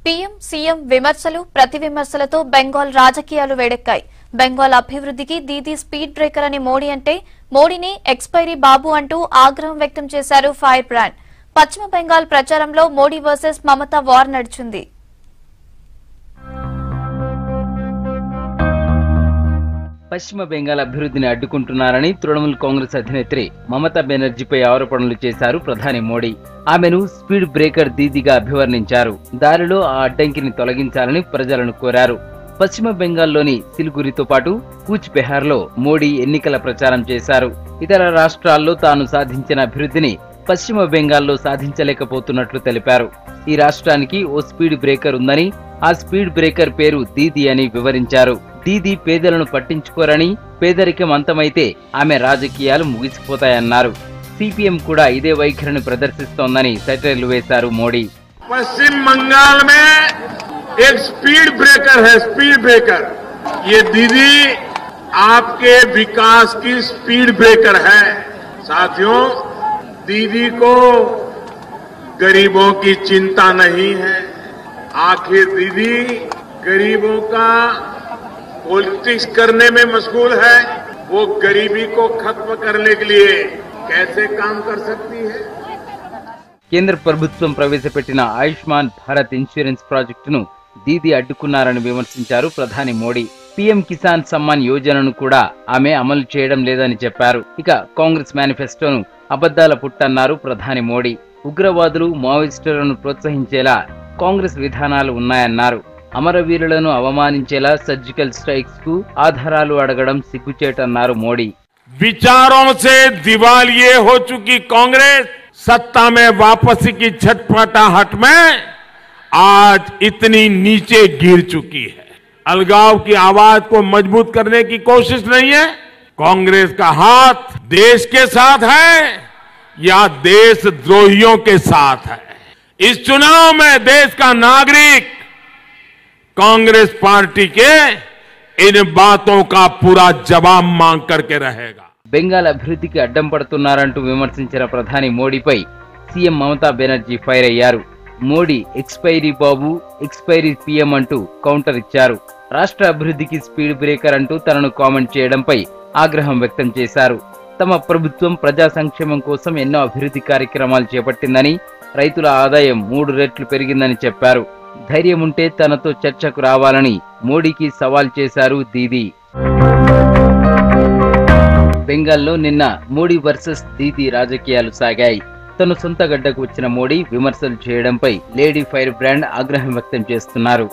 PM CM విమర్శలు ప్రతి విమర్శలతో బెంగాల్ రాజకీయాలు వేడెక్కాయి. బెంగాల్ అభివృద్ధికి దీదీ స్పీడ్ బ్రేకర్ అని మోడీ అంటే మోడీని ఎక్స్పైరీ బాబు అంటూ ఆగ్రహం వ్యక్తం చేశారు ఫైర్ బ్రాండ్. పశ్చిమ బెంగాల్ ప్రచారంలో మోడీ వర్సెస్ మమతా వార్ నడిచింది. పశ్చిమ బెంగాల్ అభివృద్ధిని అడ్డుకుంటున్నారని తృణమూల్ కాంగ్రెస్ అధినేత్రి మమతా బెనర్జీపై ఆరోపణలు చేశారు ప్రధాని మోడీ. ఆమెను స్పీడ్ బ్రేకర్ దీదీగా అభివర్ణించారు. దారిలో ఆ అడ్డంకిని తొలగించాలని ప్రజలను కోరారు. పశ్చిమ బెంగాల్లోని సిలిగురితో పాటు కూచ్ బెహార్లో మోడీ ఎన్నికల ప్రచారం చేశారు. ఇతర రాష్ట్రాల్లో తాను సాధించిన అభివృద్ధిని పశ్చిమ బెంగాల్లో సాధించలేకపోతున్నట్లు తెలిపారు. ఈ రాష్ట్రానికి ఓ స్పీడ్ బ్రేకర్ ఉందని, ఆ స్పీడ్ బ్రేకర్ పేరు దీదీ అని వివరించారు. దీదీ పేదలను పట్టించుకోరని, పేదరికం అంతమైతే ఆమె రాజకీయాలు ముగిసిపోతాయన్నారు. సిపిఎం కూడా ఇదే వైఖరిని ప్రదర్శిస్తోందని సెటైర్లు వేశారు మోడీ. పశ్చిమ बंगाल में एक स्पीड ब्रेकर है, स्पीड ब्रेकर। ये दीदी आपके विकास की स्पीड ब्रेकर है। साथियों, दीदी को गरीबों की चिंता नहीं है। आखिर दीदी गरीबों का पॉलिटिक्स करने में मशगूल है। वो गरीबी को खत्म करने के लिए कैसे काम कर सकती है? కేంద్ర ప్రభుత్వం ప్రవేశపెట్టిన ఆయుష్మాన్ భారత్ ఇన్సూరెన్స్ ప్రాజెక్టును దీదీ అడ్డుకున్నారని విమర్శించారు ప్రధాని మోడీ. పీఎం కిసాన్ సమ్మాన్ యోజనను కూడా ఆమె అమలు చేయడం లేదని చెప్పారు. ఇక కాంగ్రెస్ మేనిఫెస్టోను అబద్దాల పుట్టన్నారు ప్రధాని మోడీ. ఉగ్రవాదులు, మావోయిస్టులను ప్రోత్సహించేలా కాంగ్రెస్ విధానాలు ఉన్నాయన్నారు. అమరవీరులను అవమానించేలా సర్జికల్ స్ట్రైక్స్ కు ఆధారాలు అడగడం సిగ్గుచేటన్నారు మోడీ. विचारों से दिवालिये हो चुकी कांग्रेस सत्ता में वापसी की छटपटाहट में आज इतनी नीचे गिर चुकी है। अलगाव की आवाज को मजबूत करने की कोशिश नहीं है। कांग्रेस का हाथ देश के साथ है या देशद्रोहियों के साथ है। इस चुनाव में देश का नागरिक कांग्रेस पार्टी के इन बातों का पूरा जवाब मांग करके रहेगा. బెంగాల్ అభివృద్ధికి అడ్డం పడుతున్నారంటూ విమర్శించిన ప్రధాని మోడీపై సీఎం మమతా బెనర్జీ ఫైర్ అయ్యారు. మోడీ ఎక్స్పైరీ బాబు, ఎక్స్పైరీ పీఎం అంటూ కౌంటర్ ఇచ్చారు. రాష్ట్ర అభివృద్ధికి స్పీడ్ బ్రేకర్ అంటూ తనను కామెంట్ చేయడంపై ఆగ్రహం వ్యక్తం చేశారు. తమ ప్రభుత్వం ప్రజా సంక్షేమం కోసం ఎన్నో అభివృద్ధి కార్యక్రమాలు చేపట్టిందని, రైతుల ఆదాయం 3 రెట్లు పెరిగిందని చెప్పారు. ధైర్యం ఉంటే తనతో చర్చకు రావాలని మోడీకి సవాల్ చేశారు దీదీ. బెంగాల్లో నిన్న మోడీ వర్సెస్ దీదీ రాజకీయాలు సాగాయి. తన సొంత గడ్డకు వచ్చిన మోడీ విమర్శలు చేయడంపై లేడీ ఫైర్ బ్రాండ్ ఆగ్రహం వ్యక్తం చేస్తున్నారు.